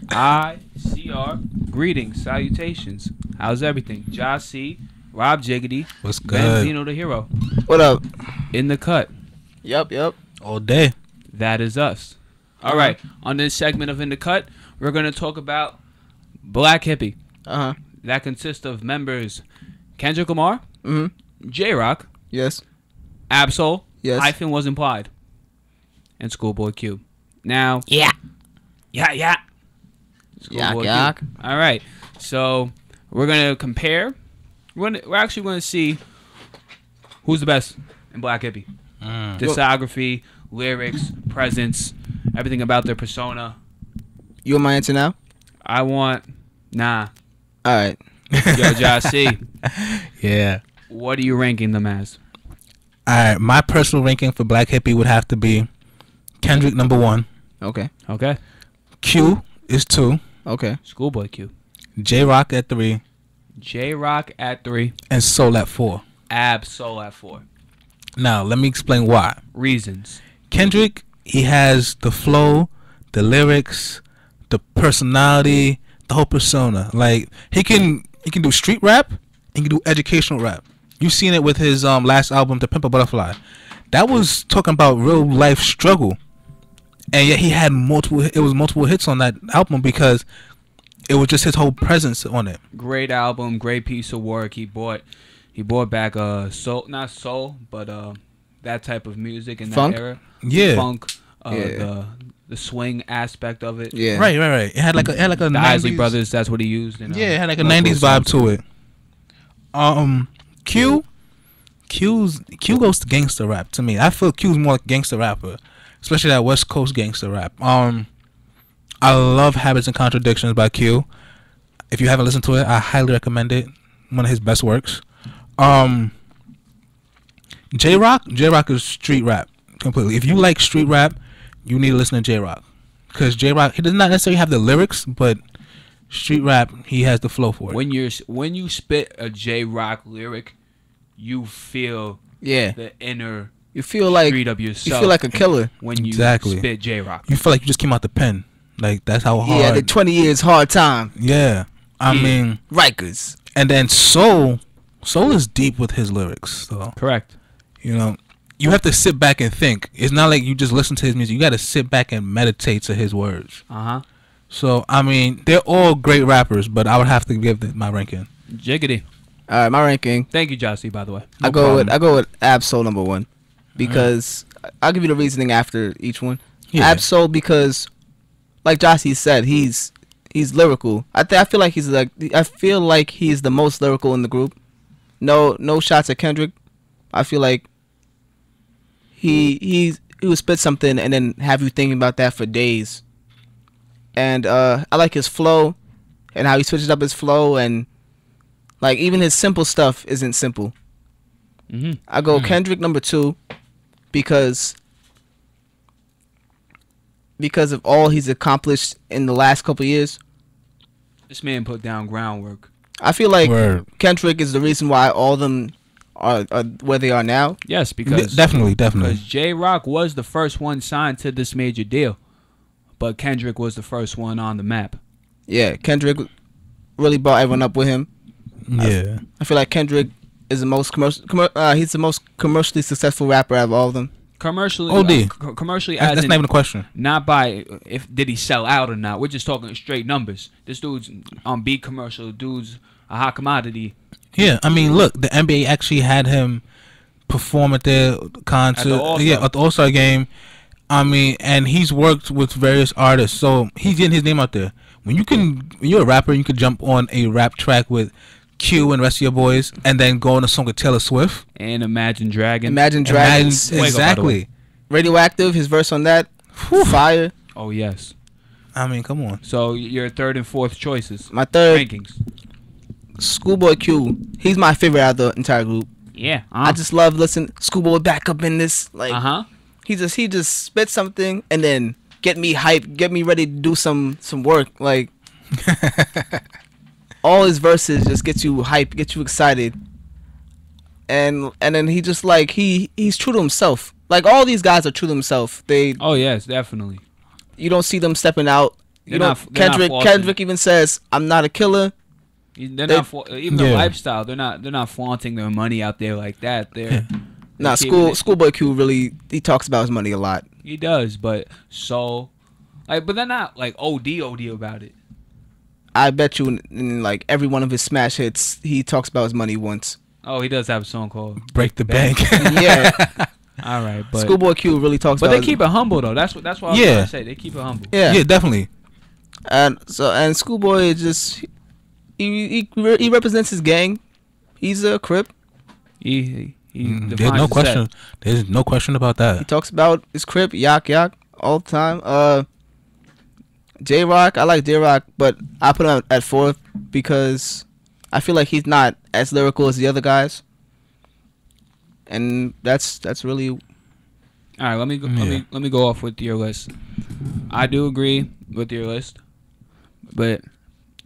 WICR. Greetings, salutations. How's everything? Josh C, Rob Jiggity, What's good? Benzino the hero. What up? In the cut. Yep. All day. That is us. All right. On this segment of In the Cut, we're going to talk about Black Hippie. That consists of members Kendrick Lamar, J-Rock, Yes. Absol, Yes. hyphen was implied, and Schoolboy Q. Now, Yeah. Schoolboy Yak. Q. All right. So we're gonna compare. We're actually gonna see who's the best in Black Hippie. Discography, lyrics, presence, everything about their persona. You want my answer now? I want. Nah. All right. Yo, Josh C. Yeah. What are you ranking them as? All right. My personal ranking for Black Hippie would have to be Kendrick number 1. Okay. Okay. Q is 2. Okay. Schoolboy Q. J-Rock at 3. J-Rock at 3. And Soul at 4. Absol at 4. Now, let me explain why. Reasons. Kendrick, he has the flow, the lyrics, the personality, the whole persona. Like, he can do street rap, he can do educational rap. You've seen it with his last album, To Pimp a Butterfly. That was talking about real life struggle. And yet he had multiple hits on that album because it was just his whole presence on it. Great album, great piece of work. He brought back soul, not soul, but that type of music in Funk? that era. Yeah. Funk, the swing aspect of it. Yeah. Right. It had like a The 90s, Isley Brothers, that's what he used. In, yeah, it had like a Local 90s vibe songs. to it. Q goes to gangster rap to me. I feel Q's more like gangster rapper, especially that West Coast gangster rap. I love Habits and Contradictions by Q. If you haven't listened to it, I highly recommend it. One of his best works. J-Rock is street rap completely. If you like street rap, you need to listen to J-Rock, because J-Rock, he does not necessarily have the lyrics, but street rap, he has the flow for it. When you spit a J-Rock lyric, you feel the inner You feel like street of yourself. You feel like a killer. When you Exactly. spit J-Rock. You feel like you just came out the pen. Like, that's how hard. Yeah, the 20 years hard time. Yeah. I mean, Rikers. and then Soul is deep with his lyrics. So, Correct. you know, you have to sit back and think. It's not like you just listen to his music. You got to sit back and meditate to his words. So, I mean, they're all great rappers, but I would have to give my ranking. Jiggity. All right, my ranking. Thank you, Jossie, by the way. I go with Absol number 1 because I'll give you the reasoning after each one. Yeah. Absol because, like Jossie said, he's lyrical. I feel like he's the most lyrical in the group. No shots at Kendrick. I feel like he would spit something and then have you thinking about that for days. And I like his flow and how he switches up his flow, and like even his simple stuff isn't simple. I go Kendrick number 2 because of all he's accomplished in the last couple years. This man put down groundwork. I feel like Word. Kendrick is the reason why all of them are where they are now. Yes, because Definitely. because J-Rock was the first one signed to this major deal, but Kendrick was the first one on the map. Yeah, Kendrick really brought everyone up with him. Yeah. I feel like Kendrick is the most he's the most commercially successful rapper out of all of them. Commercially, OD. commercially, That's as not even a question. not by if did he sell out or not. We're just talking straight numbers. This dude's on beat commercial. Dude's a hot commodity. Yeah, I mean, look, the NBA actually had him perform at their concert. At the All-Star game. I mean, and he's worked with various artists, so he's getting his name out there. When you're a rapper, you can jump on a rap track with Q and the rest of your boys, and then go on a song with Taylor Swift And Imagine Dragons. Imagine Dragons. exactly. Radioactive, his verse on that, fire. Oh yes. I mean, come on. So your third and fourth choices. My third, Rankings. Schoolboy Q. He's my favorite out of the entire group. Yeah. I just love listening. Schoolboy back up in this. Like he just spits something and then get me hyped, get me ready to do some work. Like all his verses just get you hyped, get you excited. And then he just like he's true to himself. Like all these guys are true to himself. Oh yes, definitely. You don't see them stepping out. You They're know, not- they're not Kendrick. flossing. Kendrick even says, "I'm not a killer." They're They- not even the lifestyle. They're not flaunting their money out there like that. They're Nah, Schoolboy Q really he talks about his money a lot. He does, but but they're not like OD about it. I bet you in like every one of his smash hits, he talks about his money once. Oh, he does have a song called Break the Bank. Yeah, All right, but Schoolboy Q really talks but about. they keep it humble though. That's what I was trying to say. They keep it humble. Yeah, Yeah, definitely. and Schoolboy is just he represents his gang. He's a Crip. He There's defines no the question. set. There's no question about He that. talks about his Crip, yak all the time. J Rock, I like J Rock, but I put him at fourth because I feel like he's not as lyrical as the other guys, and that's really All right, let me go, Yeah. let me go off with your list. I do agree with your list, but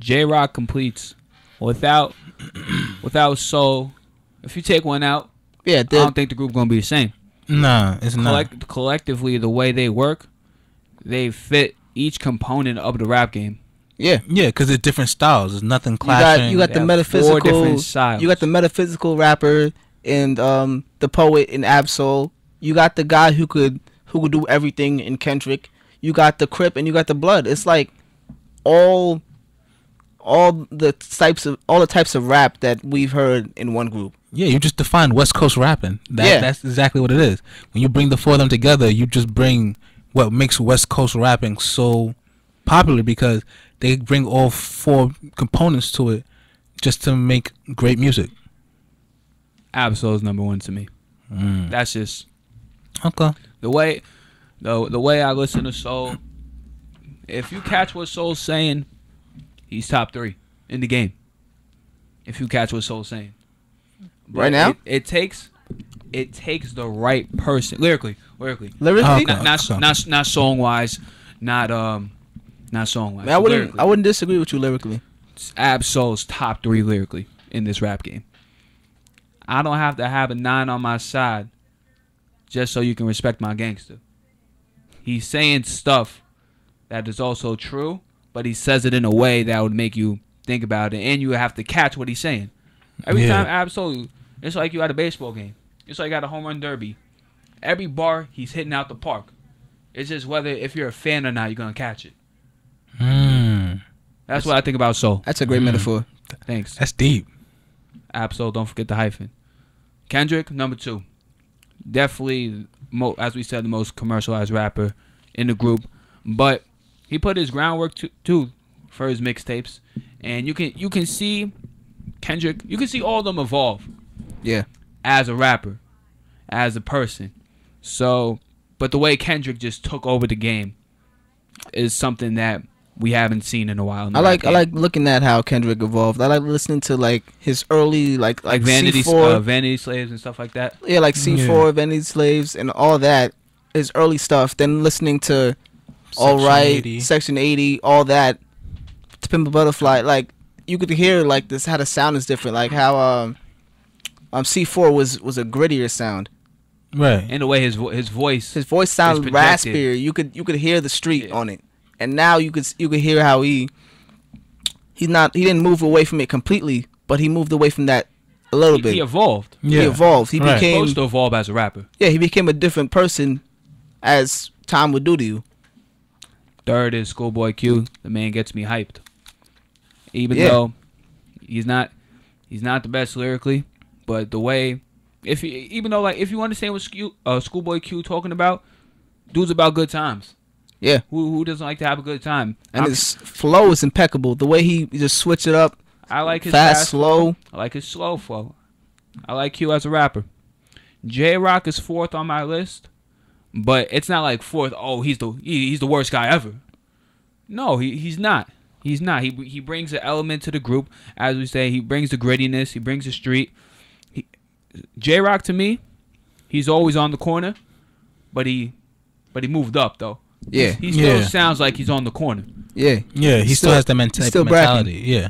J Rock completes without Soul. If you take one out, yeah. I don't think the group gonna be the same. Nah, it's not. Collectively, the way they work, they fit each component of the rap game. Yeah, Yeah, because it's different styles. There's nothing clashing. you got They the have metaphysical. 4 different styles. You got the metaphysical rapper and the poet in Absol. You got the guy who could do everything in Kendrick. You got the Crip and you got the Blood. It's like all the types of rap that we've heard in one group. Yeah, you just defined West Coast rapping. Yeah. That's exactly what it is. When you bring the four of them together, you just bring what makes West Coast rapping so popular, because they bring all 4 components to it just to make great music. Absol is number 1 to me. Mm. That's just Okay. the way I listen to Soul. If you catch what Soul's saying, he's top 3 in the game. If you catch what Soul's saying, but Right now? it takes the right person lyrically, Lyrically, Okay. not song wise, not song wise. man, I wouldn't disagree with you lyrically. Absol's top 3 lyrically in this rap game. I don't have to have a 9 on my side just so you can respect my gangster. He's saying stuff that is also true, but he says it in a way that would make you think about it, and you have to catch what he's saying. Every time Absol, it's like you at a baseball game. It's like at a home run derby. Every bar, he's hitting out the park. It's just whether, if you're a fan or not, you're going to catch it. That's what I think about Soul. That's a great metaphor. Thanks. That's deep. Absol, don't forget the hyphen. Kendrick, number 2. Definitely, as we said, the most commercialized rapper in the group. But he put his groundwork too for his mixtapes. And you can see Kendrick, you can see all of them evolve. Yeah. As a rapper, as a person. So, but the way Kendrick just took over the game is something that we haven't seen in a while. I like looking at how Kendrick evolved. I like listening to like his early like Vanity C4, Vanity Slaves and stuff like that. yeah, like C4, Vanity Slaves, and all that. His early stuff. Then listening to All Right, 80. Section 80, all that. To Pimp a Butterfly, like you could hear like this how the sound is different. Like how C4 was a grittier sound. Right. And the way his voice. His voice sounded projected. raspier. You could hear the street on it. And now you could hear how he didn't move away from it completely, but he moved away from that a little bit. He evolved. He evolved. He Right. became Supposed to evolve as a rapper. he became a different person as time would do to you. Third is Schoolboy Q. The man gets me hyped. Even Yeah. though he's not the best lyrically, but the way if you understand what Schoolboy Q talking about, dude's about good times. Yeah. Who doesn't like to have a good time? And his flow is impeccable. The way he just switch it up, I like his fast, slow. I like his slow flow. I like Q as a rapper. J Rock is 4th on my list, but it's not like 4th. Oh, he's the worst guy ever. No, he's not. He's not. He brings an element to the group, as we say. He brings the grittiness. He brings the street. J Rock to me, he's always on the corner, but he moved up though. Yeah. He still sounds like he's on the corner. Yeah. Yeah, he still has the mentality. Yeah.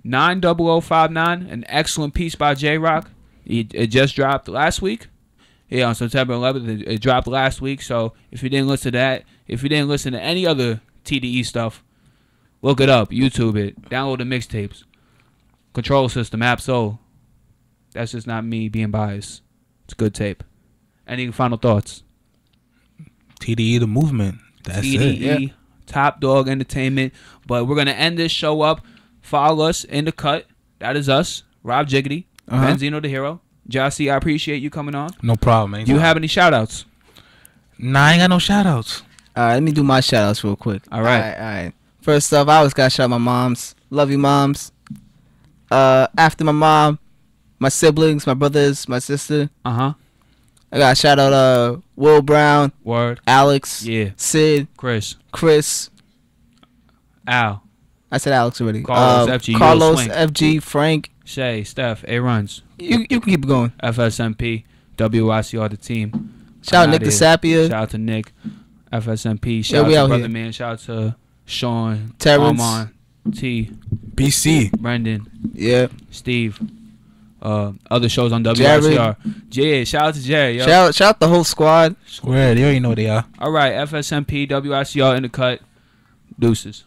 90059, an excellent piece by J Rock. It just dropped last week. Yeah, on September 11th. It dropped last week. So if you didn't listen to that, If you didn't listen to any other TDE stuff, look it up, YouTube it, download the mixtapes. Control System, Absol. That's just not me being biased. It's a good tape. Any final thoughts? TDE, the movement. That's TDE, it. Yeah. Top Dog Entertainment. But we're going to end this show up. Follow us in the cut. That is us. Rob Jiggity. Benzino the Hero. Jossie, I appreciate you coming on. No problem, man. Do you have any shout-outs? Nah, I ain't got no shout-outs. All right, let me do my shout-outs real quick. All right. All right. First off, I always got to shout out my moms. Love you, moms. After my mom, my siblings, my brothers, my sister. Uh-huh. I got to shout out Will Brown. Word. Alex. Yeah. Sid. Chris. Al. I said Alex already. Carlos, FG. Carlos, Swing. FG, Frank. Shay, Steph, A-Runs. You can keep it going. FSMP, WICR, the team. Shout out Nick DeSapia. Shout out to Nick, FSMP. Shout out to Brother Man. Shout out to Sean, Terrence, Armand, T, BC, Brendan, yeah, Steve. Other shows on WICR. Jared, shout out to Jared. Yo. Shout out the whole squad. Square, they already know who they are. All right, FSMP, WICR in the cut. Deuces.